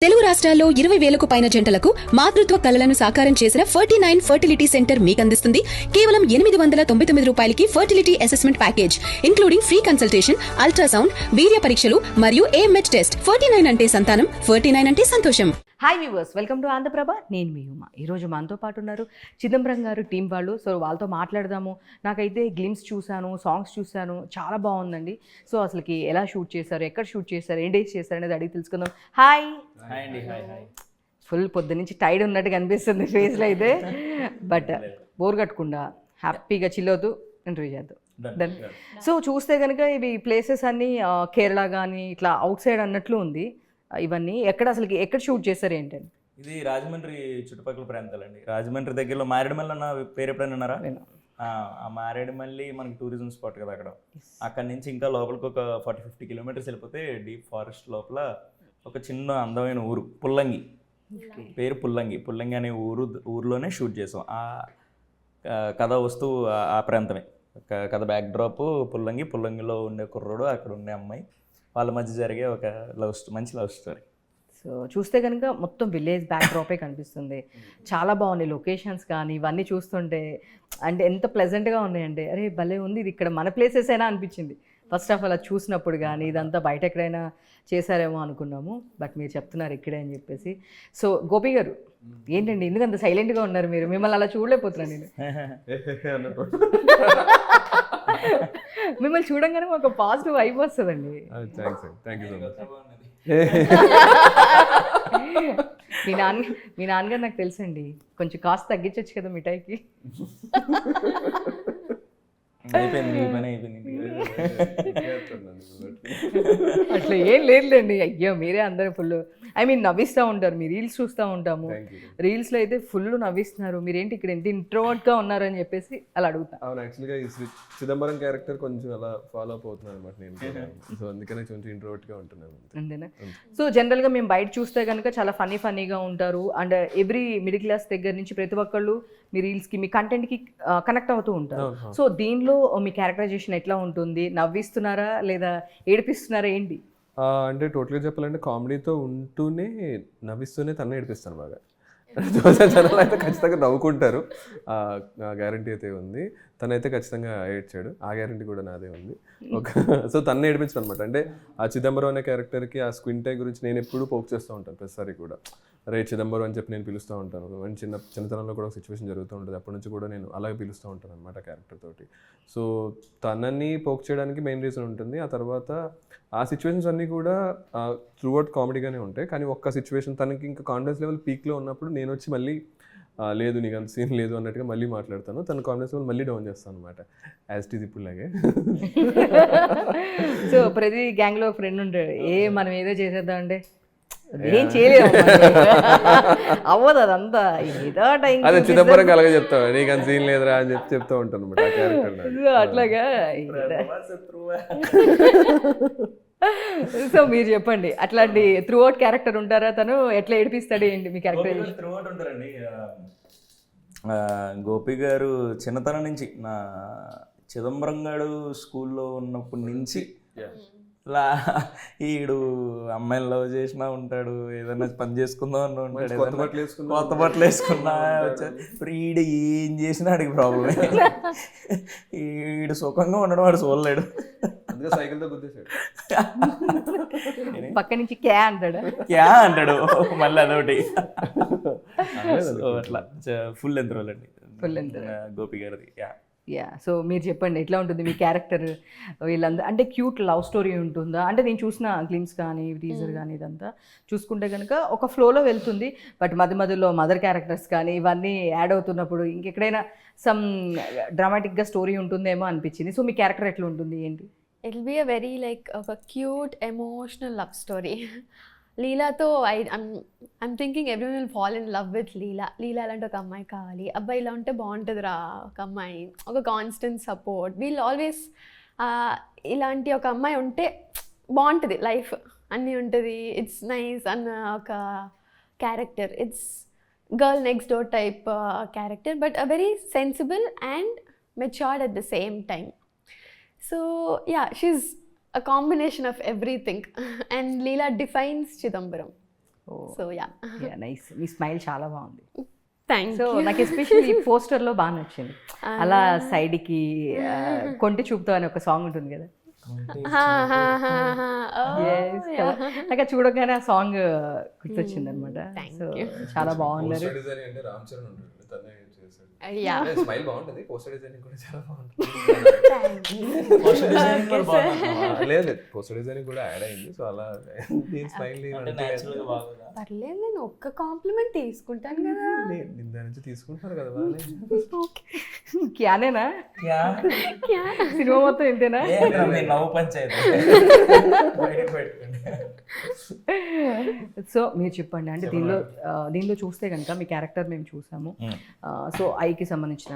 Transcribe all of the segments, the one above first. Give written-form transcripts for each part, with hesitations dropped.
తెలుగు రాష్ట్రాల్లో 20,000కు పైన జంటలకు మాతృత్వ కలలను సాకారం చేసిన 49 ఫర్టిలిటీ సెంటర్ మీకందిస్తుంది కేవలం 899 రూపాయలకి fertility assessment package including free consultation, ultrasound, వీర్య పరీక్షలు మరియు AMH టెస్ట్. 49 అంటే సంతానం, 49 అంటే సంతోషం. Hi viewers, welcome to Andhraprabha. నేను మీ ఉమా. ఈరోజు మనతో పాటు ఉన్నారు చిదంబరం గారు టీం వాళ్ళు. సో వాళ్ళతో మాట్లాడదాము. నాకైతే గ్లిమ్స్ చూశాను, సాంగ్స్ చూశాను, చాలా బాగుందండి. సో అసలుకి ఎలా షూట్ చేశారు, ఎక్కడ షూట్ చేశారు, ఏం డేస్ చేశారు అనేది అడిగి తెలుసుకుందాం. హాయ్ అండి. హాయ్. ఫుల్ పొద్దు నుంచి టైర్డ్ ఉన్నట్టుగా అనిపిస్తుంది ఫేస్లో అయితే, బట్ బోర్ కట్టకుండా హ్యాపీగా చిల్లవుతూ ఇంటర్వ్యూ చేద్దాం. డన్. సో చూస్తే కనుక ఇవి ప్లేసెస్ అన్నీ కేరళ కానీ ఇట్లా అవుట్ సైడ్ అన్నట్లు ఉంది. ఇవన్నీ ఎక్కడ షూట్ చేశారు ఏంటండి? ఇది రాజమండ్రి చుట్టుపక్కల ప్రాంతాలండి. రాజమండ్రి దగ్గరలో మారేడుమల్లి అన్న పేరు ఎప్పుడైనా ఉన్నారా? ఆ మారేడుమల్లి మనకి టూరిజం స్పాట్ కదా. అక్కడ నుంచి ఇంకా లోపలికి ఒక 40-50 కిలోమీటర్స్ వెళ్ళిపోతే డీప్ ఫారెస్ట్ లోపల ఒక చిన్న అందమైన ఊరు పుల్లంగి. పేరు పుల్లంగి అనే ఊర్లోనే షూట్ చేసాం. ఆ కథ వస్తువు ఆ ప్రాంతమే. కథ బ్యాక్ డ్రాప్ పుల్లంగిలో ఉండే కుర్రోడు, అక్కడ ఉండే అమ్మాయి, వాళ్ళ మధ్య జరిగే ఒక మంచి లవ్ స్టోరీ. సో చూస్తే కనుక మొత్తం విలేజ్ బ్యాక్ డ్రాపే కనిపిస్తుంది. చాలా బాగున్నాయి లొకేషన్స్ కానీ ఇవన్నీ చూస్తుంటే, అంటే ఎంత ప్లెజెంట్గా ఉన్నాయండి. అరే భలే ఉంది, ఇది ఇక్కడ మన ప్లేసెస్ అయినా అనిపించింది ఫస్ట్ ఆఫ్ ఆల్ అది చూసినప్పుడు. కానీ ఇదంతా బయట ఎక్కడైనా చేశారేమో అనుకున్నాము, బట్ మీరు చెప్తున్నారు ఇక్కడే అని చెప్పేసి. సో గోపి గారు ఏంటండి ఎందుకు అంత సైలెంట్గా ఉన్నారు మీరు? మిమ్మల్ని అలా చూడలేకపోతున్నాను నేను. మిమ్మల్ని చూడంగానే ఒక పాజిటివ్ వైబ్ వస్తుందండి. మీ నాన్నగారు నాకు తెలుసండి, కొంచెం కాస్ట్ తగ్గించవచ్చు కదా మిఠాయికి. అట్లా ఏం లేదులేండి. అయ్యో మీరే అందరూ ఫుల్ నవ్విస్తూ ఉంటారు. మీ రీల్స్ చూస్తూ ఉంటాము, రీల్స్లో అయితే ఫుల్ నవ్విస్తున్నారు. మీరేంటి ఇక్కడ ఎంత ఇంట్రోవర్ట్గా ఉన్నారు అని చెప్పేసి అలా అడుగుతా. అవును, యాక్చువల్గా ఈ చిదంబరం క్యారెక్టర్ కొంచెం అలా ఫాలో అప్ అవుతున్నాను అనమాట నేను. సో అందుకనే కొంచెం ఇంట్రోవర్ట్గా ఉంటున్నాను అంతేనా? సో జనరల్గా మేము బయట చూస్తే కనుక చాలా ఫన్నీగా ఉంటారు. అండ్ ఎవ్రీ మిడిల్ క్లాస్ దగ్గర నుంచి ప్రతి ఒక్కళ్ళు మీ రీల్స్కి, మీ కంటెంట్కి కనెక్ట్ అవుతూ ఉంటారు. సో దీనిలో మీ క్యారెక్టరైజేషన్ ఎట్లా ఉంటుంది? నవ్విస్తున్నారా లేదా ఏడిపిస్తున్నారా ఏంటి? అంటే టోటల్గా చెప్పాలంటే కామెడీతో ఉంటూనే నవ్విస్తూనే తన్నే ఏడిపిస్తాను బాగా. జనాలు అయితే ఖచ్చితంగా నవ్వుకుంటారు, ఆ గ్యారంటీ అయితే ఉంది. తనైతే ఖచ్చితంగా ఏడ్చాడు, ఆ గ్యారంటీ కూడా నాదే ఉంది. సో తన్నే ఏడిపించడం అనమాట. అంటే ఆ చిదంబరం అనే క్యారెక్టర్కి ఆ స్క్విన్ టై గురించి నేను ఎప్పుడు పోక్ చేస్తూ ఉంటాను ప్రతిసారి కూడా. రే చిదంబరం అని చెప్పి నేను పిలుస్తూ ఉంటాను. అండ్ చిన్నతనంలో కూడా ఒక సిచ్యువేషన్ జరుగుతూ ఉంటుంది, అప్పటి నుంచి కూడా నేను అలాగే పిలుస్తూ ఉంటాను అనమాట క్యారెక్టర్ తోటి. సో తనని పోక్ చేయడానికి మెయిన్ రీజన్ ఉంటుంది. ఆ తర్వాత ఆ సిచ్యువేషన్స్ అన్నీ కూడా త్రూఅవుట్ కామెడీగానే ఉంటాయి. కానీ ఒక్క సిచ్యువేషన్ తనకి ఇంకా కాన్ఫిడెన్స్ లెవెల్ పీక్లో ఉన్నప్పుడు నేను వచ్చి మళ్ళీ లేదు నీకు అంత సీన్ లేదు అన్నట్టుగా మళ్ళీ మాట్లాడతాను. తన కాన్ఫిడెన్స్ లెవెల్ మళ్ళీ డౌన్ చేస్తాను అనమాట, యాజ్ ఇట్ ఈజ్ ఇప్పుడు లాగే. సో ప్రతి గ్యాంగ్లో ఫ్రెండ్ ఉంటాడు, మనం ఏదో చేసేద్దాం అంటే ఏం చేయలేదు అవ్వదు, అదంతా ఏదో టైం. అదే చిదంబరం అలాగే చెప్తాను, నీకు అంత సీన్ లేదురా అని చెప్తూ ఉంటాను అనమాట ఆ క్యారెక్టర్. అట్లాగా. సో మీరు చెప్పండి, అట్లాంటి త్రూ అవుట్ క్యారెక్టర్ ఉంటారా? తను ఎట్లా ఏడిపిస్తాడు ఏంటి మీ క్యారెక్టర్? త్రూ అవుట్ ఉంటారండి. గోపి గారు చిన్నతనం నుంచి, నా చిదంబరం గారు స్కూల్లో ఉన్నప్పటి నుంచి ఈడు అమ్మాయిని లవ్ చేసినా ఉంటాడు, ఏదైనా పని చేసుకుందాం అని ఉంటాడు, కొత్త బట్టలు వేసుకున్నా ఈడు ఏం చేసినా ఆడికి ప్రాబ్లమే. ఈడు సుఖంగా ఉండడం వాడు చూడలేడు, సైకిల్తో గుద్దేశాడు. పక్క నుంచి క్యా అంటాడు మళ్ళీ అదొకటి. అట్లా ఫుల్ లెంత్ రోల్ అండి గోపి గారిది. సో మీరు చెప్పండి ఎట్లా ఉంటుంది మీ క్యారెక్టర్? వీళ్ళందరూ అంటే క్యూట్ లవ్ స్టోరీ ఉంటుందా? అంటే నేను చూసిన గ్లిమ్స్ కానీ టీజర్ కానీ ఇదంతా చూసుకుంటే కనుక ఒక ఫ్లోలో వెళ్తుంది, బట్ మధ్యలో మదర్ క్యారెక్టర్స్ కానీ ఇవన్నీ యాడ్ అవుతున్నప్పుడు ఇంకెక్కడైనా సమ్ డ్రామాటిక్గా స్టోరీ ఉంటుందేమో అనిపించింది. సో మీ క్యారెక్టర్ ఎట్లా ఉంటుంది ఏంటి? It'll be a very like a cute emotional love story. లీలాతో I'm thinking everyone will fall in love with లీలా లాంటి ఒక అమ్మాయి కావాలి, అబ్బాయి ఇలా ఉంటే బాగుంటుందిరా, ఒక అమ్మాయి, ఒక కాన్స్టెంట్ సపోర్ట్, వీళ్ళు ఆల్వేస్ ఇలాంటి ఒక అమ్మాయి ఉంటే బాగుంటుంది, లైఫ్ అన్నీ ఉంటుంది, ఇట్స్ నైస్ అన్న ఒక character. It's girl next door type character, but a very sensible and matured at the same time. So yeah, she's a combination of everything and Leela defines Chidambaram. So yeah nice, me smile చాలా బాగుంది. Thank so you. నాకు especially ఈ పోస్టర్లో బాగా నచ్చింది. అలా సైడ్కి కొంటి చూపుతో అని ఒక సాంగ్ ఉంటుంది కదా. Yes, కదా. నాకు అది చూడగానే ఆ సాంగ్ గుర్తొచ్చింది అనమాట. Thank so you. చాలా బాగున్నారు. పోస్టర్ డిజైన్ అంటే రామ్ చరణ్ ఉంటుంది, తనే చేశాడు. యా స్మైల్ బాగుంటుంది, పోస్టర్ డిజైనింగ్ కూడా చాలా బాగుంటుంది. లేదు పోస్టర్ డిజైనింగ్ కూడా యాడ్ అయింది. సో అలా దీని స్మైల్ న్యాచురల్గా బాగుందా? పర్లేదు, నేను ఒక్క కాంప్లిమెంట్ తీసుకుంటాను కదా. నిన్న నుంచి తీసుకుంటున్నారు కదా బాగానే. క్యానేనా సినిమా మొత్తం ఇంతేనా? మీరు నవ్వు పంచాయతీ బయటకు పెట్టుకోండి. సో మీరు చెప్పండి, అంటే దీనిలో చూస్తే కనుక మీ క్యారెక్టర్ మేము చూసాము. సో ఐకి సంబంధించిన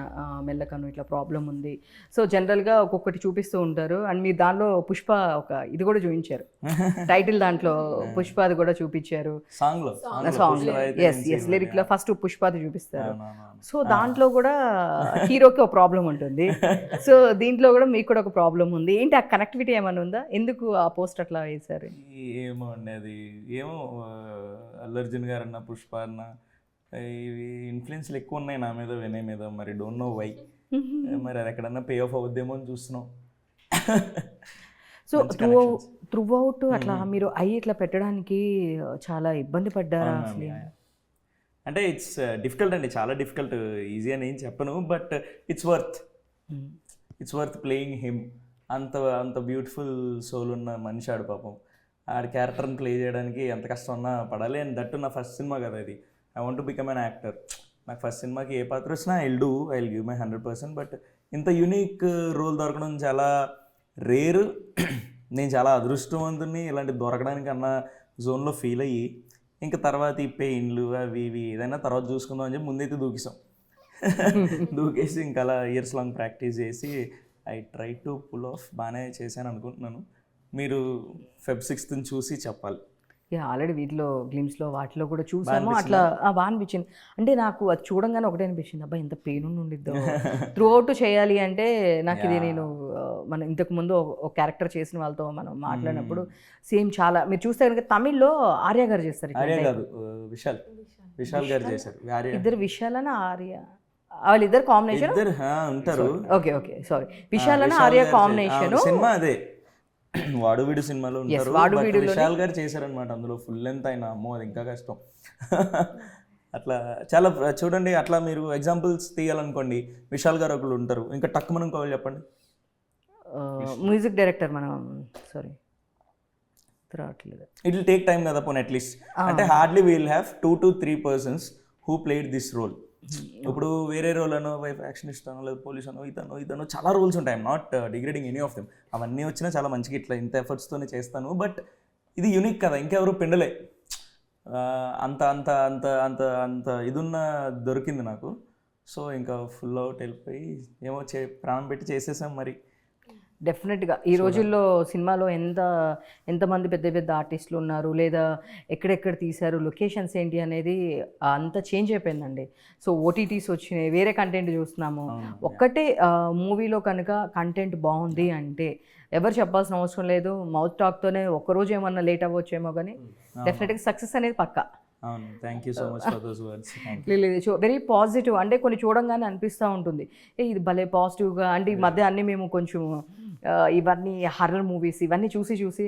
మెల్లకను ఇట్లా ప్రాబ్లం ఉంది. సో జనరల్గా ఒక్కొక్కటి చూపిస్తూ ఉంటారు. అండ్ మీరు దానిలో పుష్ప ఒక ఇది కూడా చూపించారు, టైటిల్ దాంట్లో పుష్ప అది కూడా చూపించారు సాంగ్లో సాంగ్. ఎస్ లిరిక్లో ఫస్ట్ పుష్పది చూపిస్తారు. సో దాంట్లో కూడా హీరోకి ఒక ప్రాబ్లం ఉంటుంది. సో దీంట్లో కూడా మీకు కూడా ఒక ప్రాబ్లం ఉంది. ఏంటి ఆ కనెక్టివిటీ ఏమైనా ఉందా? ఎందుకు ఆ పోస్ట్ అట్లా వేశారు? ఏమో అండి, అది ఏమో అల్లు అర్జున్ గారు అన్న, పుష్ప అన్న, ఇవి ఇన్ఫ్లుయెన్స్లు ఎక్కువ ఉన్నాయి నా మీద, వినయ్ మీద. మరి డోంట్ నో వై, మరి అది ఎక్కడన్నా పే ఆఫ్ అవుద్దేమో అని చూస్తున్నాం. సో త్రూ అవుట్ అట్లా మీరు ఇట్లా పెట్టడానికి చాలా ఇబ్బంది పడ్డారా అసలు? అంటే ఇట్స్ డిఫికల్ట్ అండి, చాలా డిఫికల్ట్. ఈజీ అని ఏం చెప్పను, but it's worth playing him. అంత బ్యూటిఫుల్ సోల్ ఉన్న మనిషి ఆడు పాపం. ఆడి క్యారెక్టర్ని ప్లే చేయడానికి ఎంత కష్టం ఉన్నా పడాలి. అండ్ దట్టు నా ఫస్ట్ సినిమా కదా ఇది. I want to become an actor. నాకు ఫస్ట్ సినిమాకి ఏ పాత్ర వచ్చినా I will give my 100%. But ఇంత యూనిక్ రోల్ దొరకడం చాలా రేరు. నేను చాలా అదృష్టవంతుని ఇలాంటి దొరకడానికి అన్న జోన్లో ఫీల్ అయ్యి, ఇంకా తర్వాత ఈ పెయిన్లు అవి ఇవి ఏదైనా తర్వాత చూసుకుందాం అని చెప్పి ముందైతే దూకేసి ఇంకా అలా ఇయర్స్ లాంగ్ ప్రాక్టీస్ చేసి I try to pull off. బాగానే చేశాను అనుకుంటున్నాను. మీరు Feb 6th చూసి చెప్పాలి. ఆల్రెడీ వీటిలో గ్లిమ్స్లో వాటిలో కూడా చూసాము. అట్లా బాగా అనిపించింది. అంటే నాకు అది చూడంగానే ఒకటే అనిపించింది, అబ్బా ఎంత పెయిన్ ఉండిద్దో త్రూ అవుట్ చేయాలి అంటే. నాకు ఇది నేను మనం ఇంతకుముందు ఒక క్యారెక్టర్ చేసిన వాళ్ళతో మనం మాట్లాడినప్పుడు సేమ్ చాలా మీరు చూస్తే కనుక తమిళ్లో ఆర్య గారు చేస్తారు. ఆర్య కాదు, విశాల్ గారు చేశారు. ఇద్దరు విశాలన ఆర్య, వాళ్ళిద్దరు కాంబినేషన్ ఉంటారు. ఓకే సారీ, విశాలన ఆర్య కాంబినేషన్ సినిమా అదే వాడు వీడు సినిమాలో ఉంటారు. విశాల్ గారు చేశారనమాట అందులో ఫుల్ లెంత్ అయినా. అమ్మో అది ఇంకా కష్టం. అట్లా చాలా చూడండి. అట్లా మీరు ఎగ్జాంపుల్స్ తీయాలనుకోండి, విశాల్ గారు ఒకళ్ళు ఉంటారు. ఇంకా టక్కుమని ఇంకోళ్ళు చెప్పండి. మ్యూజిక్ డైరెక్టర్ మనం సారీ రావట్లేదు. ఇట్ విల్ టేక్ టైమ్ కదా పోనీ అట్లీస్ట్. అంటే hardly will have 2 to 3 persons who played this role. ఇప్పుడు వేరే రోల్ అనో, వైఫ్ యాక్షనిస్ట్ అనో, లేదా పోలీస్ అనో, ఇదనో చాలా రోల్స్ ఉంటాయి. I'm not degrading any of them. అవన్నీ వచ్చినా చాలా మంచిగా ఇట్లా ఇంత ఎఫర్ట్స్తోనే చేస్తాను. బట్ ఇది యూనిక్ కదా, ఇంకెవరు పిండలే. అంత అంత అంత అంత అంత ఇదున్న దొరికింది నాకు. సో ఇంకా ఫుల్ అవుట్ వెళ్ళిపోయి ఏమో ప్రాణం పెట్టి చేసేసాం. మరి డెఫినెట్గా ఈ రోజుల్లో సినిమాలో ఎంతమంది పెద్ద పెద్ద ఆర్టిస్టులు ఉన్నారు, లేదా ఎక్కడెక్కడ తీశారు, లొకేషన్స్ ఏంటి అనేది అంతా చేంజ్ అయిపోయిందండి. సో ఓటీటీస్ వచ్చినాయి, వేరే కంటెంట్ చూస్తున్నాము. ఒక్కటే మూవీలో కనుక కంటెంట్ బాగుంది అంటే ఎవరు చెప్పాల్సిన అవసరం లేదు. మౌత్ టాక్తోనే ఒక్కరోజు ఏమన్నా లేట్ అవ్వచ్చేమో, కానీ డెఫినెట్గా సక్సెస్ అనేది పక్కా. అవును, thank you so much for those words. లేదు వెరీ పాజిటివ్. అంటే కొన్ని చూడంగానే అనిపిస్తూ ఉంటుంది, ఇది భలే పాజిటివ్గా. అంటే ఈ మధ్య అన్నీ మేము కొంచెం ఇవన్నీ హర్రర్ మూవీస్ ఇవన్నీ చూసి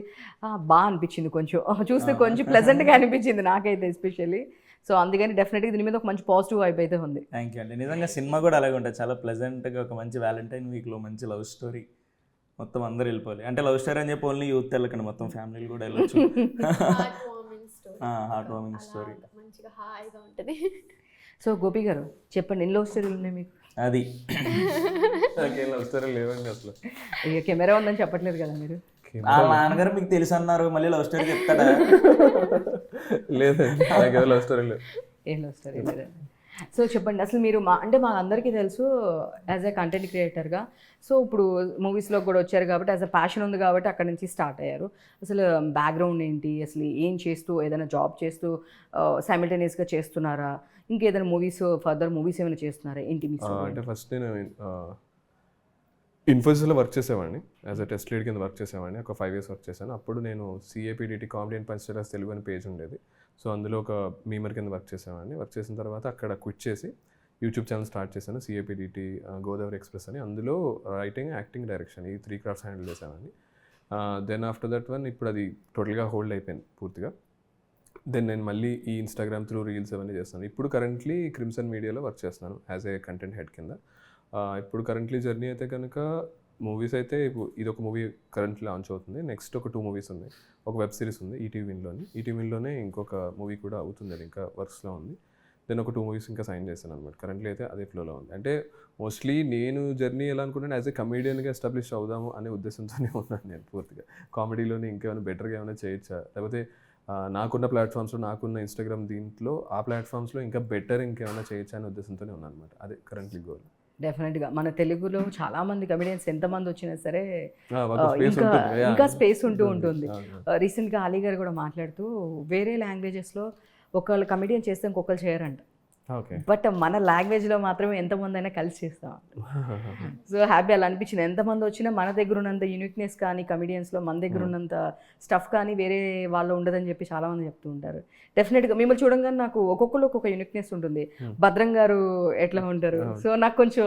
బాగా అనిపించింది. కొంచెం చూస్తే కొంచెం ప్లెజెంట్గా అనిపించింది నాకైతే ఎస్పెషల్లీ. సో అందుకని డెఫినెట్గా దీని మీద ఒక మంచి పాజిటివ్ వైపు అయితే ఉంది. థ్యాంక్ యూ అండి. నిజంగా సినిమా కూడా అలాగే ఉంటుంది, చాలా ప్లెజెంట్గా. ఒక మంచి వ్యాలంటైన్ వీక్లో మంచి లవ్ స్టోరీ, మొత్తం అందరూ వెళ్ళిపోవాలి. అంటే లవ్ స్టోరీ అని చెప్పి ఓన్లీ యూత్ వెళ్ళకండి, మొత్తం ఫ్యామిలీలు కూడా వెళ్ళొచ్చు. హార్ట్ వార్మింగ్ స్టోరీ, మంచిగా హాయిగా ఉంటుంది. సో గోపి గారు చెప్పండి, ఎన్ని లవ్ స్టోరీలు ఉన్నాయి మీకు? అది లవ్ స్టోరీ లేవండి అసలు. ఇక కెమెరా ఉందని చెప్పట్లేదు కదా మీరు. వాళ్ళ నాన్నగారు మీకు తెలుసు అన్నారు, మళ్ళీ లవ్ స్టోరీ చెప్తాడా? లేదండి, లవ్ స్టోరీ లేదు. ఏం లవ్ స్టోరీ లేదా? సో చెప్పండి అసలు మీరు అంటే మా అందరికీ తెలుసు యాజ్ ఏ కంటెంట్ క్రియేటర్గా. సో ఇప్పుడు మూవీస్లో కూడా వచ్చారు కాబట్టి యాజ్ అ ప్యాషన్ ఉంది కాబట్టి అక్కడ నుంచి స్టార్ట్ అయ్యారు. అసలు బ్యాక్గ్రౌండ్ ఏంటి, అసలు ఏం చేస్తూ, ఏదైనా జాబ్ చేస్తూ సైమిల్టేనియస్గా చేస్తున్నారా, ఇంకేదైనా మూవీస్ ఫర్దర్ మూవీస్ ఏమైనా చేస్తున్నారా ఏంటి? అంటే ఫస్ట్ నేను ఇన్ఫోసిస్లో వర్క్ చేసేవాడిని, యాజ్ అ టెస్ట్ లీడ్ కింద వర్క్ చేసేవాడిని. ఒక 5 years వర్క్ చేశాను. అప్పుడు నేను CAPDT comedy and punch Telugu అని పేజ్ ఉండేది. సో అందులో ఒక మీమర్ కింద వర్క్ చేసేవాడిని. వర్క్ చేసిన తర్వాత అక్కడ క్విట్ చేసి యూట్యూబ్ ఛానల్ స్టార్ట్ చేశాను, CAPDT గోదావరి ఎక్స్ప్రెస్ అని. అందులో రైటింగ్, యాక్టింగ్, డైరెక్షన్ ఈ 3 క్రాఫ్ట్స్ హ్యాండిల్ చేసేవాడిని. దెన్ ఆఫ్టర్ దట్ వన్ ఇప్పుడు అది టోటల్గా హోల్డ్ అయిపోయింది పూర్తిగా. దెన్ నేను మళ్ళీ ఈ ఇన్స్టాగ్రామ్ త్రూ రీల్స్ అవన్నీ చేస్తాను. ఇప్పుడు కరెంట్లీ క్రిమ్సన్ మీడియాలో వర్క్ చేస్తున్నాను యాజ్ ఏ కంటెంట్ హెడ్ కింద. ఇప్పుడు కరెంట్లీ జర్నీ అయితే కనుక మూవీస్ అయితే ఇది ఒక మూవీ కరెంట్లీ లాంచ్ అవుతుంది. నెక్స్ట్ ఒక 2 మూవీస్ ఉన్నాయి. ఒక వెబ్ సిరీస్ ఉంది ఈటీవీలోనే ఇంకొక మూవీ కూడా అవుతుంది, అది ఇంకా వర్క్స్లో ఉంది. దెన్ ఒక 2 మూవీస్ ఇంకా సైన్ చేశాను అనమాట. కరెంట్లీ అయితే అదే ఫ్లోలో ఉంది. అంటే మోస్ట్లీ నేను జర్నీ ఎలా అనుకుంటాను, యాజ్ ఏ కమేడియన్గా ఎస్టాబ్లిష్ అవుదాము అనే ఉద్దేశంతోనే ఉన్నాను నేను పూర్తిగా. కామెడీలోనే ఇంకేమైనా బెటర్గా ఏమైనా చేయొచ్చా, లేకపోతే నాకున్న ప్లాట్ఫామ్స్లో, నాకున్న ఇన్స్టాగ్రామ్ దీంట్లో ఆ ప్లాట్ఫామ్స్లో ఇంకా బెటర్ ఇంకేమైనా చేయొచ్చా అనే ఉద్దేశంతోనే ఉన్నాను అనమాట. అదే కరెంట్లీ గోల్. డెఫినెట్గా మన తెలుగులో చాలా మంది కమెడియన్స్ ఎంతమంది వచ్చినా సరే space ఇంకా ఉంటుంది. ఇంకా స్పేస్ ఉంటుంది. రీసెంట్గా అలీ గారు కూడా మాట్లాడుతూ వేరే లాంగ్వేజెస్లో ఒకళ్ళు కమెడియన్ చేస్తే ఇంకొకరు చేయరంట, ఓకే. బట్ మన లాంగ్వేజ్లో మాత్రమే ఎంతమంది అయినా కలిసి చేస్తాం. సో హ్యాపీ అలా అనిపించింది. ఎంతమంది వచ్చినా మన దగ్గర ఉన్నంత యూనిక్నెస్ కానీ కమెడియన్స్లో మన దగ్గర ఉన్నంత స్టఫ్ కానీ వేరే వాళ్ళు ఉండదని చెప్పి చాలామంది చెప్తూ ఉంటారు. డెఫినెట్గా మిమ్మల్ని చూడంగానే నాకు ఒక్కొక్కరు ఒక్కొక్క యూనిక్నెస్ ఉంటుంది. భద్రం గారు ఎట్లా ఉంటారు, సో నాకు కొంచెం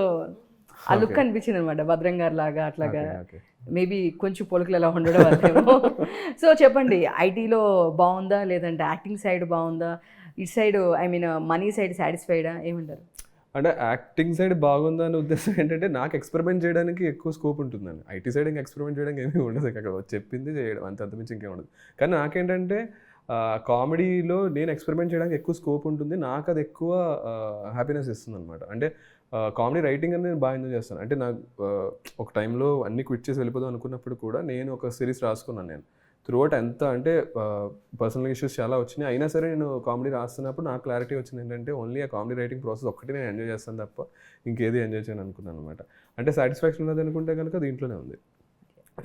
ఆ లుక్ అనిపించింది అనమాట, భద్రం గారు లాగా అట్లాగా. మేబీ కొంచెం పొలుకులు ఎలా ఉండడం వల్లేమో. సో చెప్పండి, ఐటీలో బాగుందా లేదంటే యాక్టింగ్ సైడ్ బాగుందా, ఇటు side I mean money side సాటిస్ఫైడా, ఏమంటారు? అంటే యాక్టింగ్ సైడ్ బాగుందా అనే ఉద్దేశం ఏంటంటే నాకు ఎక్స్పెరిమెంట్ చేయడానికి ఎక్కువ స్కోప్ ఉంటుందండి. ఐటీ సైడ్ ఇంకా ఎక్స్పెరిమెంట్ చేయడానికి ఏమీ ఉండదు, అక్కడ చెప్పింది చేయడం అంతమించి ఇంకేం ఉండదు. కానీ నాకేంటంటే కామెడీలో నేను ఎక్స్పెరిమెంట్ చేయడానికి ఎక్కువ స్కోప్ ఉంటుంది, నాకు అది ఎక్కువ హ్యాపీనెస్ ఇస్తుంది అనమాట. అంటే కామెడీ రైటింగ్ అనేది నేను బాగా ఎంజాయ్ చేస్తాను. అంటే నాకు ఒక టైంలో అన్ని క్విట్ చేసి వెళ్ళిపోదాం అనుకున్నప్పుడు కూడా నేను ఒక సిరీస్ రాసుకున్నాను. నేను త్రూఅవుట్ ఎంత అంటే పర్సనల్ ఇష్యూస్ చాలా వచ్చినాయి, అయినా సరే నేను కామెడీ రాస్తున్నప్పుడు నాకు క్లారిటీ వచ్చింది ఏంటంటే ఓన్లీ ఆ కామెడీ రైటింగ్ ప్రాసెస్ ఒక్కటి నేను ఎంజాయ్ చేస్తాను తప్ప ఇంకేది ఎంజాయ్ చేయను అనుకున్నాను అనమాట. అంటే సాటిస్ఫాక్షన్ ఉన్నది అనుకుంటే కనుక దీంట్లోనే ఉంది.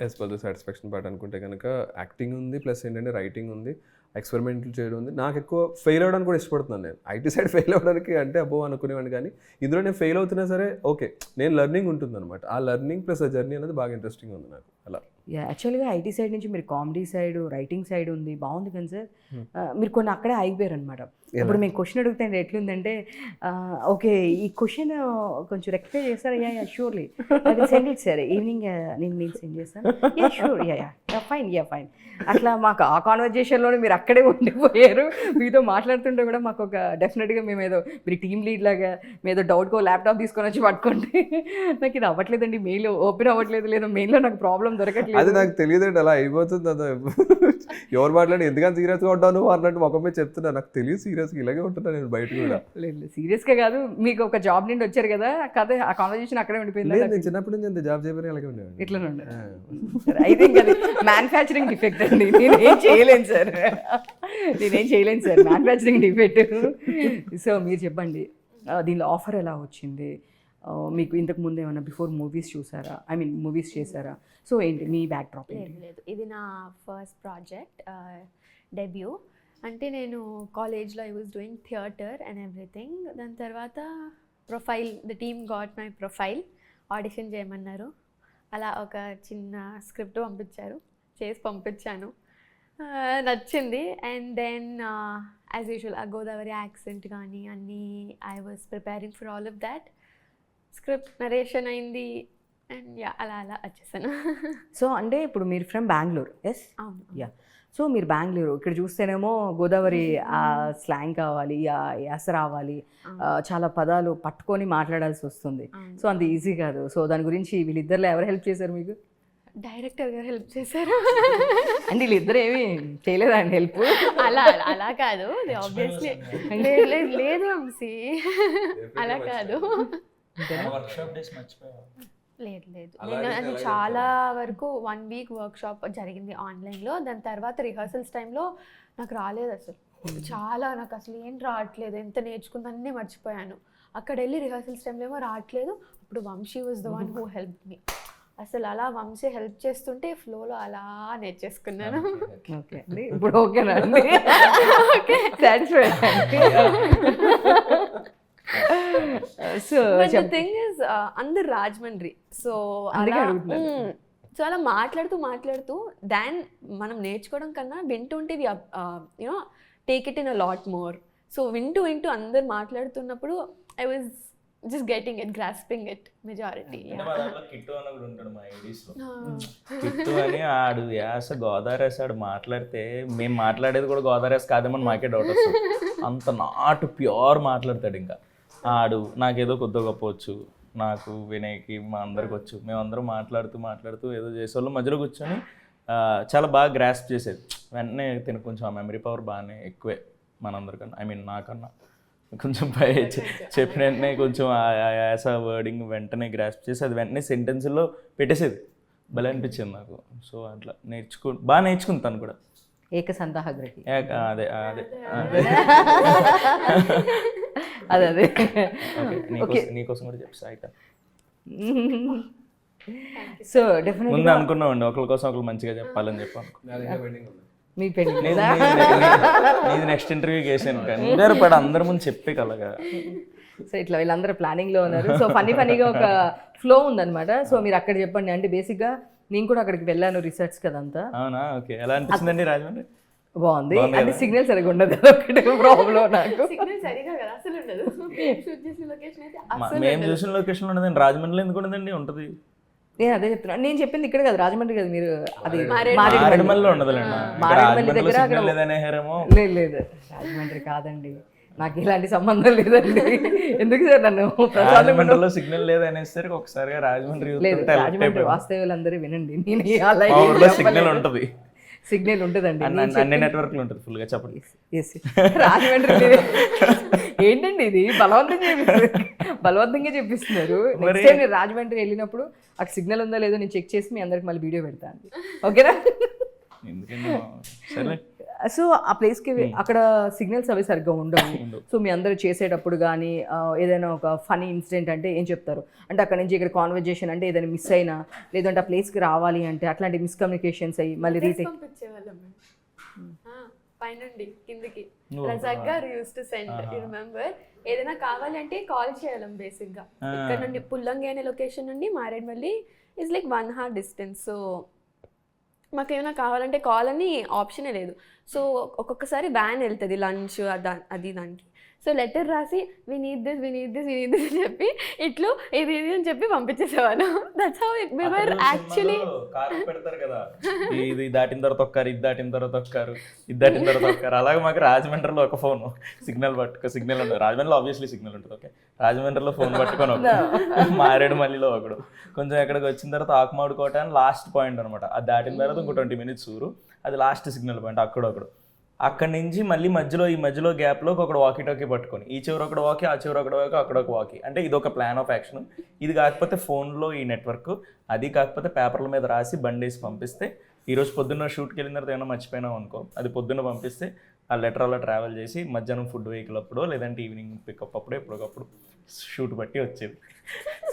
As per the satisfaction part అనుకుంటే కనుక యాక్టింగ్ ఉంది, ప్లస్ ఏంటంటే రైటింగ్ ఉంది, ఎక్స్పెరిమెంట్లు చేయడం ఉంది. నాకు ఎక్కువ ఫెయిల్ అవ్వడానికి కూడా ఇష్టపడుతున్నాను నేను. ఐటీ సైడ్ ఫెయిల్ అవ్వడానికి అంటే అబ్బో అనుకునేవాడిని, కానీ ఇందులో నేను ఫెయిల్ అవుతున్నా సరే ఓకే, నేను లెర్నింగ్ ఉంటుంది అనమాట. ఆ లెర్నింగ్ ప్లస్ ఆ జర్నీ అనేది బాగా ఇంట్రెస్టింగ్ ఉంది నాకు. అలా యాక్చువల్గా ఐటీ సైడ్ నుంచి మీరు కామెడీ సైడ్, రైటింగ్ సైడ్ ఉంది, బాగుంది కానీ సార్ మీరు కొన్ని అక్కడే ఆగిపోయారు అనమాట. ఇప్పుడు మేము క్వశ్చన్ అడిగితే ఎట్లుందంటే ఓకే ఈ క్వశ్చన్ కొంచెం రెక్టిఫై చేస్తారా? యా షూర్లీ అది సెండ్ ఇట్ సార్, ఈవినింగ్ నేను సెండ్ చేస్తాను. Yeah sure, yeah fine, fine. అట్లా మాకు ఆ కాన్వర్జేషన్లోనే మీరు అక్కడే ఉండిపోయారు. మీతో మాట్లాడుతుంటే కూడా మాకు ఒక డెఫినెట్గా మేము ఏదో మీరు టీమ్ లీడ్ లాగా మీదో డౌట్కో ల్యాప్టాప్ తీసుకొని వచ్చి పట్టుకోండి, నాకు ఇది అవ్వట్లేదండి, మెయిల్ ఓపెన్ అవ్వట్లేదు, లేదా మెయిల్లో నాకు ప్రాబ్లం దొరకట్లేదు. అది నాకు తెలియదండి, అలా అయిపోతుంది. అదో ఎవరు మాట్లాడి ఎందుకని సీరియస్గా ఉంటాను అన్నట్టు ఒక మీద చెప్తున్నా, నాకు తెలియదు సీరియస్గా ఇలాగే ఉంటున్నా నేను బయట కూడా. లేదు సీరియస్గా కాదు, మీకు ఒక జాబ్ నుండి వచ్చారు కదా, కథ ఆ కాన్వర్జేషన్ అక్కడే ఉండిపోయింది. నేను చిన్నప్పటి నుంచి అంత జాబ్ చేయమని అలాగే ఉండేవాడిని. ఇట్లనే ఉండదు. ఐ థింక్ అది మ్యానుఫ్యాక్చరింగ్ డిఫెక్ట్ అండి, నేనేం చేయలేను సార్, మ్యానుఫ్యాక్చరింగ్ డిఫెక్ట్. సో మీరు చెప్పండి, దీనిలో ఆఫర్ ఎలా వచ్చింది మీకు? ఇంతకు ముందు ఏమైనా బిఫోర్ మూవీస్ చూసారా, ఐ మీన్ మూవీస్ చేశారా? సో ఏంటి మీ బ్యాక్ డ్రాప్? లేదు, ఇది నా ఫస్ట్ ప్రాజెక్ట్, డెబ్యూ. అంటే నేను కాలేజ్లో I was doing theatre and everything. దాని తర్వాత profile, the team got my profile, audition చేయమన్నారు. అలా ఒక చిన్న స్క్రిప్ట్ చేసి పంపించాను, నచ్చింది. అండ్ దెన్ యాజ్ యూజువల్ ఆ గోదావరి యాక్సెంట్ కానీ అన్నీ I was preparing for all of that. Script narration అయింది అండ్ అలా వచ్చేసాను. సో అంటే ఇప్పుడు మీరు ఫ్రమ్ బెంగళూరు? ఎస్, అవును. యా. సో మీరు బెంగళూరు, ఇక్కడ చూస్తేనేమో గోదావరి ఆ స్లాంగ్ కావాలి, ఆ యాస రావాలి, చాలా పదాలు పట్టుకొని మాట్లాడాల్సి వస్తుంది. సో అంత ఈజీ కాదు. సో దాని గురించి వీళ్ళిద్దరిలో ఎవరు హెల్ప్ చేశారు మీకు? డైరెక్టర్ గారు హెల్ప్ చేశారు. అంటే వీళ్ళిద్దరు ఏమి చేయలేదా అండి హెల్ప్? అలా కాదు, ఆబ్వియస్లీ లేదు వంశీ, అలా కాదు. లేదు నేను చాలా వరకు 1 వీక్ వర్క్షాప్ జరిగింది ఆన్లైన్లో. దాని తర్వాత రిహర్సల్స్ టైంలో నాకు రాలేదు అసలు, నాకు అసలు ఏం రావట్లేదు, ఎంత నేర్చుకుందన్నీ మర్చిపోయాను. అక్కడ వెళ్ళి రిహర్సల్స్ టైంలో ఏమో రావట్లేదు. అప్పుడు Vamsi was the one who help me. అసలు అలా వంశీ హెల్ప్ చేస్తుంటే ఫ్లోలో అలా నేర్చేసుకున్నాను. ఓకే అండి, ఇప్పుడు ఓకేనా అండి? Okay, satisfied. So thing is అందరు రాజమండ్రి, సో అలా మాట్లాడుతూ దాన్ మనం నేర్చుకోవడం కన్నా వింటుంటే you know take it in a lot more. So వింటూ అందరు మాట్లాడుతున్నప్పుడు I was just getting it, grasping it majority. అంటే మా దాంట్లో కిట్టు అని ఒకడు ఉంటాడు మా ఐడీస్లో. కిట్టు అని ఆడు యాస గోదావరి యాస ఆడు మాట్లాడితే మేము మాట్లాడేది కూడా గోదావరి యాస కాదేమని మాకే డౌట్ వస్తుంది. అంత నాటు ప్యూర్ మాట్లాడతాడు. ఇంకా ఆడు నాకేదో కొద్దిగా గొప్పవచ్చు, నాకు వినయ్కి మా అందరికి వచ్చు. మేమందరం మాట్లాడుతూ ఏదో చేసేవాళ్ళం. మధ్యలో కూర్చొని చాలా బాగా గ్రాస్ప్ చేసేది. వెంటనే తిన కొంచెం ఆ మెమరీ పవర్ బాగానే ఎక్కువే మనందరికన్నా, ఐ మీన్ నాకన్నా కొంచెం పై చెప్పిన వెంటనే కొంచెం ఆ యాస వర్డింగ్ వెంటనే గ్రాస్ప్ చేసి అది వెంటనే సెంటెన్స్లో పెట్టేసేది. భలే అనిపించింది నాకు. సో అట్లా బాగా నేర్చుకుంటాను కూడా. ఏకసంధాగ్రహి అదే అదే నీకోసం కూడా చెప్పి సాయిక. సో డెఫినెట్లీ ముందు అనుకున్నామండి ఒకరి కోసం ఒకరు మంచిగా చెప్పాలని చెప్పాను. మీ పెళ్లి నీది నెక్స్ట్ ఇంటర్వ్యూకి వేసాను కానీ అందరి ముందు చెప్పే కలగా. సో ఇట్లా వీళ్ళందరూ ప్లానింగ్లో ఉన్నారు. సో ఫన్నీగా ఒక ఫ్లో ఉందన్నమాట. సో మీరు అక్కడ చెప్పండి. అంటే బేసిక్గా నేను కూడా అక్కడికి వెళ్ళాను రీసెర్చ్ కదంతా. అవునా, ఓకే. ఎలా అనిపించిందండి రాజమండ్రి? బాగుంది. అంటే సిగ్నల్ సరిగా ఉండదు, ఒకటి ప్రాబ్లం నాకు. సిగ్నల్ సరిగా కదా అసలు ఉండదు. షూట్ చేసిన లొకేషన్ అయితే మేము చూసిన లొకేషన్ ఉండదండి. రాజమండ్రిలో ఎందుకు ఉండదండి? ఉంటుంది. నేను అదే చెప్తున్నాను. నేను చెప్పింది ఇక్కడ కదా, రాజమండ్రి కదా. మీరు అది మారేడుమల్లిలో ఉండదులేండి. మారేడుమల్లి దగ్గర లేదు, రాజమండ్రి కాదండి. నాకు ఇలాంటి సంబంధం లేదండి. ఎందుకు సార్ నన్ను రాజమండ్రిలో సిగ్నల్ లేదనేసరికి ఒకసారిగా రాజమండ్రి లేదు. రాజమండ్రి వాస్తవ్యులందరూ వినండి, నేను సిగ్నల్ ఉంటుంది, సిగ్నల్ ఉంటుందండి. అన్ని నెట్వర్క్లు ఉంటుంది ఫుల్ గా. చెప్పండి. రాజమండ్రి ఏంటండి ఇది బలవంతంగా చెప్పిస్తున్నారు. నెక్స్ట్ టైం నేను రాజమండ్రి వెళ్ళినప్పుడు అక్కడ సిగ్నల్ ఉందో లేదో నేను చెక్ చేసి మీ అందరికి మళ్ళీ వీడియో పెడతాను, ఓకేనా? సో ఆ ప్లేస్కి అక్కడ సిగ్నల్స్ అవి సరిగ్గా ఉండవు. సో మీ అందరూ చేసేటప్పుడు కానీ ఏదైనా ఒక ఫనీ ఇన్సిడెంట్ అంటే ఏం చెప్తారు? అంటే అక్కడ నుంచి ఇక్కడ కాన్వర్జేషన్ అంటే ఏదైనా మిస్ అయినా, లేదంటే ఆ ప్లేస్కి రావాలి అంటే అట్లాంటి మిస్కమ్యూనికేషన్స్ అయ్యి మళ్ళీ రీటేక్ పైనుండి కిందికి రజాక్ గారు యూస్ టు సెండ్, రిమెంబర్? ఏదైనా కావాలి అంటే కాల్ చేయాలి బేసిక్గా. ఇక్కడ నుండి పుల్లంగి అనే లొకేషన్ నుండి Maredumilli is like 1 hour distance. So మాకు ఏమైనా కావాలంటే కాల్ అని ఆప్షనే లేదు. సో ఒక్కొక్కసారి వ్యాన్ వెళ్తుంది లంచ్ అది దానికి. సో లెటర్ రాసి వి నీడ్ దిస్ అని చెప్పి ఇట్లు ఇది అని చెప్పి పంపించేసేవాళ్ళు. That's how it we were actually. కారు పెడతారు కదా, ఇది దాటిన తర్వాత ఒక్కరు, ఇది దాటిన తర్వాత ఒక్కరు, ఇది దాటిన తర్వాత ఒక్కరు. అలాగే మాకు రాజమండ్రిలో ఒక ఫోన్ సిగ్నల్ ఉంటుంది. రాజమండ్రిలో ఆబ్వియస్లీ సిగ్నల్ ఉంటుంది, ఓకే. రాజమండ్రిలో ఫోన్ పట్టుకొని ఒకడు, మారేడుమల్లిలో ఒకడు, కొంచెం ఎక్కడికి వచ్చిన తర్వాత ఆకుమాడు కోట అని లాస్ట్ పాయింట్ అనమాట. అది దాటిన తర్వాత ఇంకో 20 minutes ఊరు, అది లాస్ట్ సిగ్నల్ పాయింట్. అక్కడొకడు, అక్కడి నుంచి మళ్ళీ ఈ మధ్యలో గ్యాప్లో ఒకడు వాకీ టాకీ పట్టుకొని ఈ చివరి ఒకడు వాకీ, ఆ చివరి ఒకడు వాకీ, అక్కడ ఒక వాకీ. అంటే ఇది ఒక ప్లాన్ ఆఫ్ యాక్షన్. ఇది కాకపోతే ఫోన్లో ఈ నెట్వర్క్, అది కాకపోతే పేపర్ల మీద రాసి బండేసి పంపిస్తే, ఈరోజు పొద్దున్న షూట్కి వెళ్ళిన తర్వాత ఏమైనా మర్చిపోయినాం అనుకో, అది పొద్దున్న పంపిస్తే ఆ లెటర్ అలా ట్రావెల్ చేసి మధ్యాహ్నం ఫుడ్ వెహికల్ అప్పుడో లేదంటే ఈవినింగ్ పికప్ అప్పుడో ఎప్పటికప్పుడు షూట్ బట్టి వచ్చేది.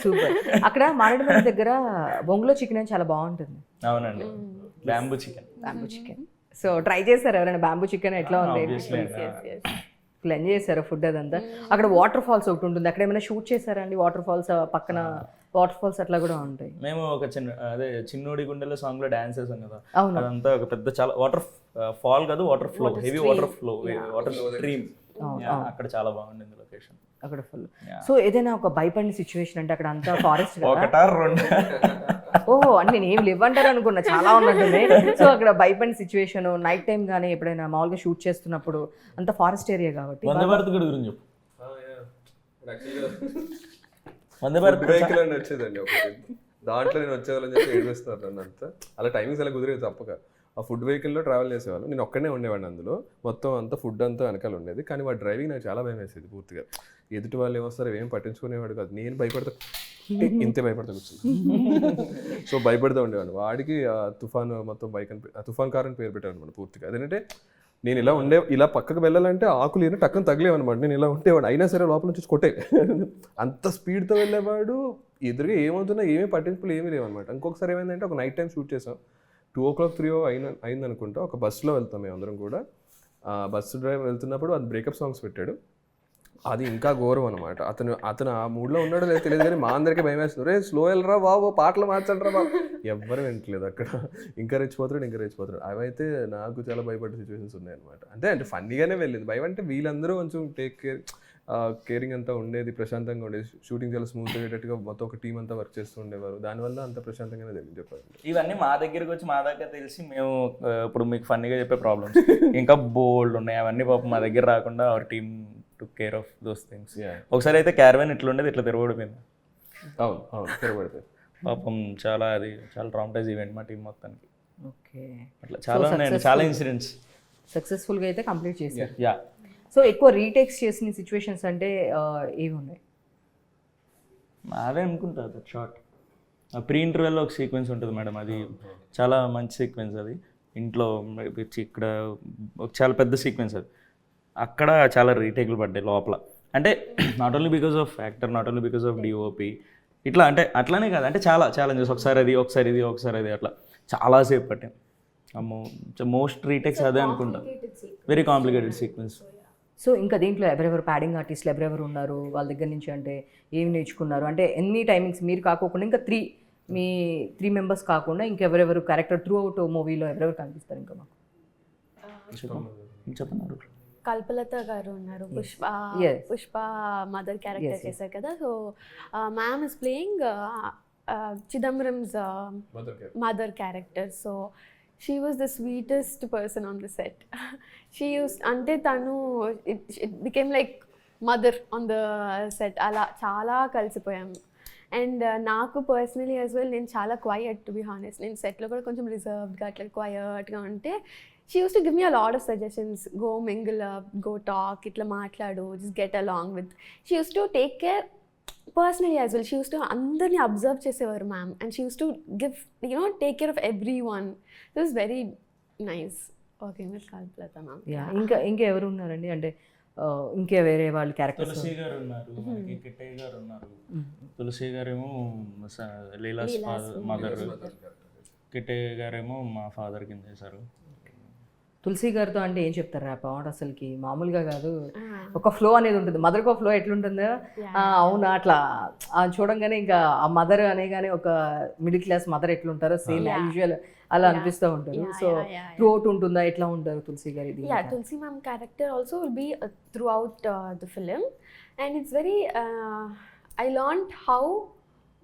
సూపర్. అక్కడ మారేడుమల్లి దగ్గర బొంగులో చికెన్ అని చాలా బాగుంటుంది. అవునండి, బ్యాంబూ చికెన్. సో ట్రై చేస్తారు ఎవరైనా బ్యాంబూ చికెన్? ఎట్లా ఉంది? ఫుల్ ఎంజాయ్ చేశారు ఫుడ్ అదంతా. అక్కడ వాటర్ ఫాల్స్ ఒకటి ఉంటుంది, అక్కడ ఏమైనా షూట్ చేశారండి? వాటర్ ఫాల్స్ పక్కన వాటర్ ఫాల్స్ అట్లా కూడా ఉంటాయి. మేము ఒక చిన్నోడి గుండెలో సాంగ్ లో డాన్స్ చేసాం కదా, అదంతా ఒక పెద్ద చాలా వాటర్ ఫాల్ కాదు, water flow, heavy water flow, water stream. అక్కడ చాలా బాగుండింది లొకేషన్ అక్కడ ఫుల్. సో ఏదైనా ఒక భయపడిన సిచ్యువేషన్ అంటే అక్కడ అంతా ఫారెస్ట్ ఒకటా రెండు? ఓహో, అంటే నేను ఏం లేవంటారు అనుకున్నా, చాలా ఉన్నట్టుంది. సో అక్కడ భయపడిన సిచ్యువేషన్ నైట్ టైం కానీ ఎప్పుడైనా మామూలుగా షూట్ చేస్తున్నప్పుడు, అంత ఫారెస్ట్ ఏరియా కాబట్టి. వందే భారత్ గడి గురించి చెప్పు. వందే భారత్ వెహికల్ అని వచ్చేదండి ఒకటి, దాంట్లో నేను వచ్చేవాళ్ళని చెప్పి ఏడిపిస్తున్నారు నన్ను అంతా. అలా టైమింగ్స్ అలా కుదిరేది తప్పక. ఆ ఫుడ్ వెహికల్లో ట్రావెల్ చేసేవాళ్ళు, నేను ఒక్కడనే ఉండేవాడిని అందులో. మొత్తం అంతా ఫుడ్ అంతా వెనకాల ఉండేది. కానీ వాడు డ్రైవింగ్ నాకు చాలా భయం వేసేది పూర్తిగా. ఎదుటి వాళ్ళు ఏమొస్తారో ఏం పట్టించుకునేవాడు కాదు, నేను భయపడతా, ఇంతే భయపడతా కూర్చున్నా. సో భయపడుతూ ఉండేవాడు. వాడికి తుఫాన్ మొత్తం బైక్ అని, తుఫాన్ కార్ అని పేరు పెట్టాను అనమాట పూర్తిగా. అదేంటంటే నేను ఇలా పక్కకు వెళ్ళాలంటే ఆకులు ఏదో టక్కన తగిలేవన్నమాట. నేను ఇలా ఉంటేవాడు, అయినా సరే లోపల నుంచి కొట్టే అంత స్పీడ్తో వెళ్ళేవాడు. ఎదురుగా ఏమవుతున్నా ఏమీ పట్టింపులు ఏమీ లేవన్నమాట. ఇంకొకసారి ఏమైందంటే ఒక నైట్ టైం షూట్ చేసాం, 2 o'clock 3 అయింది అనుకుంటా. ఒక బస్సులో వెళ్తాం మేము అందరం కూడా. బస్సు డ్రైవర్ వెళ్తున్నప్పుడు అది బ్రేకప్ సాంగ్స్ పెట్టాడు. అది ఇంకా ఘోరం అనమాట. అతను ఆ మూడ్లో ఉన్నాడో లేదో తెలియదు కానీ మా అందరికీ భయం వేస్తుంది. రే స్లో వెళ్ళరా బాబు, పాటలు మార్చండి రా బాబు. ఎవ్వరు వింటలేదు అక్కడ. ఇంకా రెచ్చిపోతాడు. అవైతే నాకు చాలా భయపడే సిచ్యువేషన్స్ ఉన్నాయి అనమాట. అంటే ఫన్నీగానే వెళ్ళింది. భయం అంటే వీళ్ళందరూ కొంచెం కేరింగ్ అంతా ఉండేది, ప్రశాంతంగా ఉండేది. షూటింగ్ చాలా స్మూత్ అయ్యేటట్టుగా మొత్తం ఒక టీం అంతా వర్క్ చేస్తూ ఉండేవారు. దానివల్ల అంత ప్రశాంతంగానే జరిగింది చెప్పాలి. ఇవన్నీ మా దగ్గరికి వచ్చి మా దగ్గర తెలిసి మేము ఇప్పుడు మీకు ఫన్నీగా చెప్పే ప్రాబ్లమ్స్ ఇంకా బోల్డ్ ఉన్నాయి. అవన్నీ పాపం మా దగ్గర రాకుండా our team to care of those things. ఒకసారి అయితే క్యారవాన్ ఇట్లా ఉండేది, ఇట్లా తిరగబడిపోయింది. అవును తిరగబడిపోయింది పాపం. చాలా ట్రామటైజ్ ఈవెంట్ మా టీం మొత్తానికి. ఓకే, అట్లా చాలా ఉన్నాయండి, చాలా ఇన్సిడెంట్స్. సక్సెస్ఫుల్గా అయితే కంప్లీట్ చేశారు. యా. సో ఎక్కువ రీటేక్స్ చేసిన సిచ్యువేషన్స్ అంటే ఏవి ఉన్నాయి? అదే అనుకుంటా దట్ షార్ట్. ప్రీ ఇంటర్వెల్లో ఒక సీక్వెన్స్ ఉంటుంది మేడం, అది చాలా మంచి సీక్వెన్స్. అది ఇంట్లో ఇక్కడ ఒక చాలా పెద్ద సీక్వెన్స్. అది అక్కడ చాలా రీటేక్లు పడ్డాయి లోపల. అంటే not only because of actor, not only because of DOP, ఇట్లా అంటే అట్లానే కాదు, అంటే చాలా ఛాలెంజెస్. ఒకసారి అది, ఒకసారి ఇది, ఒకసారి అది, అట్లా చాలాసేపు పట్టాం. మోస్ట్ రీటేక్స్ అదే అనుకుంటా. Very complicated sequence. సో ఇంకా దీంట్లో ఎవరెవరు ప్యాడింగ్ ఆర్టిస్టులు ఎవరెవరు ఉన్నారు వాళ్ళ దగ్గర నుంచి, అంటే ఏమి నేర్చుకున్నారు? అంటే ఎన్ని టైమింగ్స్ మీరు కాకోకుండా ఇంకా మీ 3 మెంబర్స్ కాకుండా ఇంకెవరెవరు క్యారెక్టర్ త్రూ అవుట్ మూవీలో ఎవరెవరు కనిపిస్తారు ఇంకా మాకు? చెప్పన్నారు. కల్పలత గారు ఉన్నారు, పుష్ప మదర్ క్యారెక్టర్ చేశారు కదా. So ma'am is playing Chidambaram's mother character. So she was the sweetest person on the set. She use అంటే తను it became like mother on the set. అలా చాలా కలిసిపోయాము. అండ్ నాకు పర్సనలీ యాజ్ వెల్ నేను చాలా క్వయట్, టు బి హానెస్ట్. నేను సెట్లో కూడా కొంచెం రిజర్వ్డ్గా అట్లా క్వయట్గా ఉంటే she use to give me a lot of suggestions. Go mingle up, go talk, ఇట్లా మాట్లాడు, just get along with. She use to take care personally as well. She use to అందరినీ observe చేసేవారు ma'am. And she use to give take care of every one. It was very nice working with Kalpalatha ma'am. ఇంకా ఎవరు ఉన్నారండి? అంటే ఇంకా వేరే వాళ్ళు characters? తులసి గారు ఉన్నారు, కిట్టయ్య గారు ఉన్నారు. తులసి గారేమో లీలాస్ మదర్, కిట్టయ్య గారేమో మా ఫాదర్ కింద చేశారు. తులసి గారితో అంటే ఏం చెప్తారు రా పాట? అసలుకి మామూలుగా కాదు, ఒక ఫ్లో అనేది ఉంటుంది. మదర్కి ఒక ఫ్లో ఎట్లుంటుందో, అవునా అట్లా చూడంగానే ఇంకా ఆ మదర్ అనేగానే ఒక మిడిల్ క్లాస్ మదర్ ఎట్లుంటారో సేమ్ యూజువల్ అలా అనిపిస్తూ ఉంటారు. సో త్రూ అవుట్ ఉంటుందా, ఎట్లా ఉంటారు తులసి గారి? Tulasi ma'am character also will be throughout the film. And it's very I learn how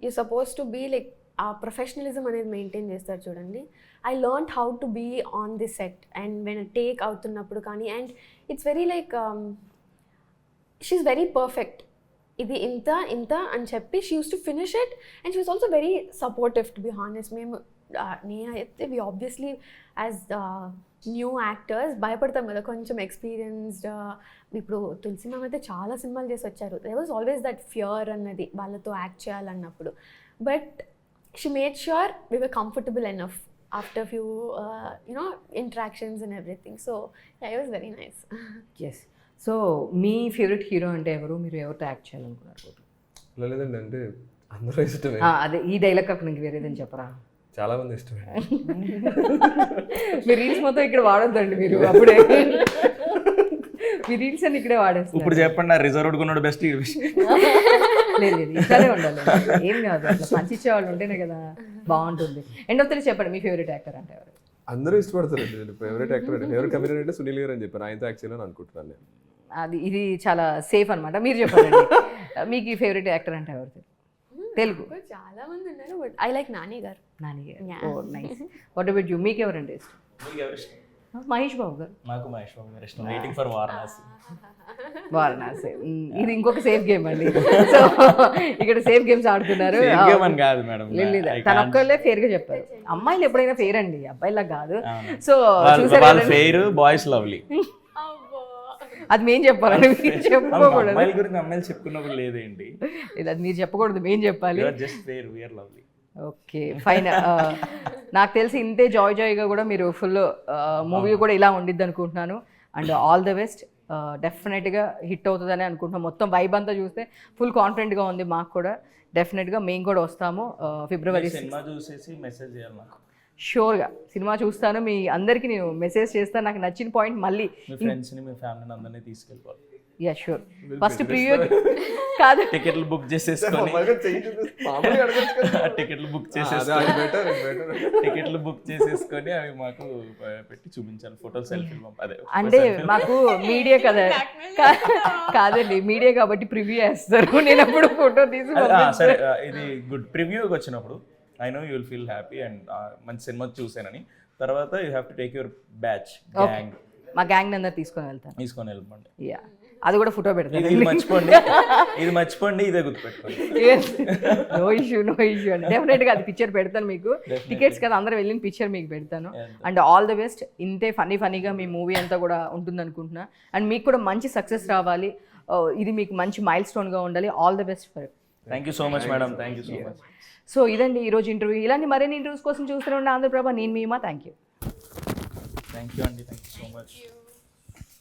you suppose to be like ఆ ప్రొఫెషనలిజం అనేది మెయింటైన్ చేస్తారు చూడండి. I learn how to be on the set and when take అవుతున్నప్పుడు కానీ. And it's very like she's very perfect. ఇది ఇంత అని చెప్పి she use to finish it. And she was also very supportive, to be honest. నేనైతే వి obviously as new actors భయపడతాం కదా, కొంచెం ఎక్స్పీరియన్స్డ్. ఇప్పుడు తులసి మ్యామ్ అయితే చాలా సినిమాలు చేసి వచ్చారు. There was always that fear అన్నది వాళ్ళతో యాక్ట్ చేయాలన్నప్పుడు. But she made sure we were comfortable enough after few interactions and everything. So yeah, it was very nice. Yes. So me favourite hero అంటే ఎవరు? మీరు ఎవరితో యాక్ట్ చేయాలనుకున్నారు? లేదండి, అంటే అందరూ ఇష్టమే. అదే ఈ డైలాగ్ కాకుండా ఇంక వేరేదని చెప్పరా? చాలా మంది ఇష్టమే. మీ రీల్స్ మొత్తం ఇక్కడ వాడొద్దండి మీరు. అప్పుడే మీ రీల్స్ అన్ని ఇక్కడే వాడేస్తారు. ఇప్పుడు చెప్పండి, రిజర్వ్డ్ కొన్నాడు బెస్ట్? లేదు ఇట్లానే ఉండాలి, ఏం కాదు. అట్లా పంచిచ్చే వాళ్ళు ఉంటేనే కదా బాగుంటుంది. ఎండ్ ఆఫ్ ది డే చెప్పండి, మీ ఫేవరెట్ యాక్టర్ అంటే ఎవరు? అందరూ ఇష్టపడతారండి. నేను ఫేవరెట్ యాక్టర్ అంటే ఫేవరెట్ కమెడియన్ అంటే సునీల్ గారు అని చెప్పాను. ఆయనతో యాక్ట్ చేయాలని అనుకుంటున్నాను నేను. ఇది చాలా సేఫ్ అనమాట. మీరు చెప్పండి, మీకు ఈ ఫేవరెట్ యాక్టర్ అంటే ఎవరు? తెలుగు చాలా మంది ఉన్నారు, బట్ ఐ లైక్ నాని గారు. నైస్. What about you? మీకు ఎవరంటే ఇష్టం? మహేష్ బాబు గారు. నాకు మహేష్ బాబు గారు ఇష్టం. Waiting for Varanasi. ఇది ఇంకొక సేఫ్ గేమ్ అండి. సో ఇక్కడ సేఫ్ గేమ్స్ ఆడుతున్నారు. కాదు మేడం, తన ఒక్కళ్ళే ఫేర్ గా చెప్పారు. అమ్మాయిలు ఎప్పుడైనా ఫేర్ అండి, అబ్బాయిలా కాదు. So fair, boys lovely. అది మేము చెప్పాలండి, మీరు చెప్పకూడదు. అమ్మాయిల గురించి అమ్మాయిలు చెప్పుకున్నప్పుడు లేదేంటి? అది మీరు చెప్పకూడదు, మేము చెప్పాలి. Just fair, we are lovely. Okay fine. నాకు తెలిసి ఇంతే జాయ్గా కూడా మీరు ఫుల్ మూవీ కూడా ఇలా ఉండిద్ది అనుకుంటున్నాను. And all the best. డెఫినెట్గా హిట్ అవుతుందని అనుకుంటున్నాం. మొత్తం వైబ్ అంతా చూస్తే ఫుల్ కాన్ఫిడెంట్గా ఉంది మాకు కూడా. డెఫినెట్గా మేము కూడా వస్తాము ఫిబ్రవరి. సినిమా చూసేసి మెసేజ్ చేయాలి నాకు. షూర్గా సినిమా చూస్తాను, మీ అందరికీ నేను మెసేజ్ చేస్తాను. నాకు నచ్చిన పాయింట్ మళ్ళీ మీ ఫ్రెండ్స్ని, మీ ఫ్యామిలీని అందరినీ తీసుకెళ్ళిపోవాలి. యా షూర్ ఫస్ట్ ప్రివ్యూ కాదు టికెట్లు బుక్ చేసేసుకొని మామూలుగా అడగొచ్చు కదా. టికెట్లు బుక్ అదే, చేసేసుకొని అది better, అది better. టికెట్లు బుక్ చేసేసుకొని అవి మాకు పెట్టి చూపించాలి, ఫోటో సెల్ఫీలు అదే అంటే మాకు మీడియా కదా కాదండి మీడియా కాబట్టి ప్రివ్యూ వేస్తారు, నేను అప్పుడు ఫోటో తీసి సరే ఇది గుడ్ ప్రివ్యూకి వచ్చినప్పుడు I know you will feel happy and మంచి సినిమా చూసానని. తర్వాత you have to take your batch gang మా గ్యాంగ్ అందరు తీసుకొని వెళ్తాను. తీసుకొని వెళ్ళమండి. యా అది కూడా ఫోటో పెడతాను. ఇది మర్చిపోండి, ఇది మర్చిపోండి, ఇదే గుర్తుపెట్టుకోండి. నో ఇష్యూ అండి, డెఫినెట్గా అది పిక్చర్ పెడతాను మీకు. టికెట్స్ కదా అందరూ వెళ్ళిన పిక్చర్ మీకు పెడతాను. అండ్ ఆల్ ద బెస్ట్, ఇంతే ఫన్నీగా మీ మూవీ అంతా కూడా ఉంటుంది అనుకుంటున్నా. అండ్ మీకు కూడా మంచి సక్సెస్ రావాలి, ఇది మీకు మంచి మైల్ స్టోన్గా ఉండాలి. All the best for. Thank you so much madam, thank you so much. So ఇదండి ఈరోజు ఇంటర్వ్యూ. ఇలాంటి మరిన్ని ఇంటర్వ్యూస్ కోసం చూస్తూనే ఉండే ఆంధ్రప్రభ. నేను me thank you. Thank you అండి, థ్యాంక్ యూ సో మచ్.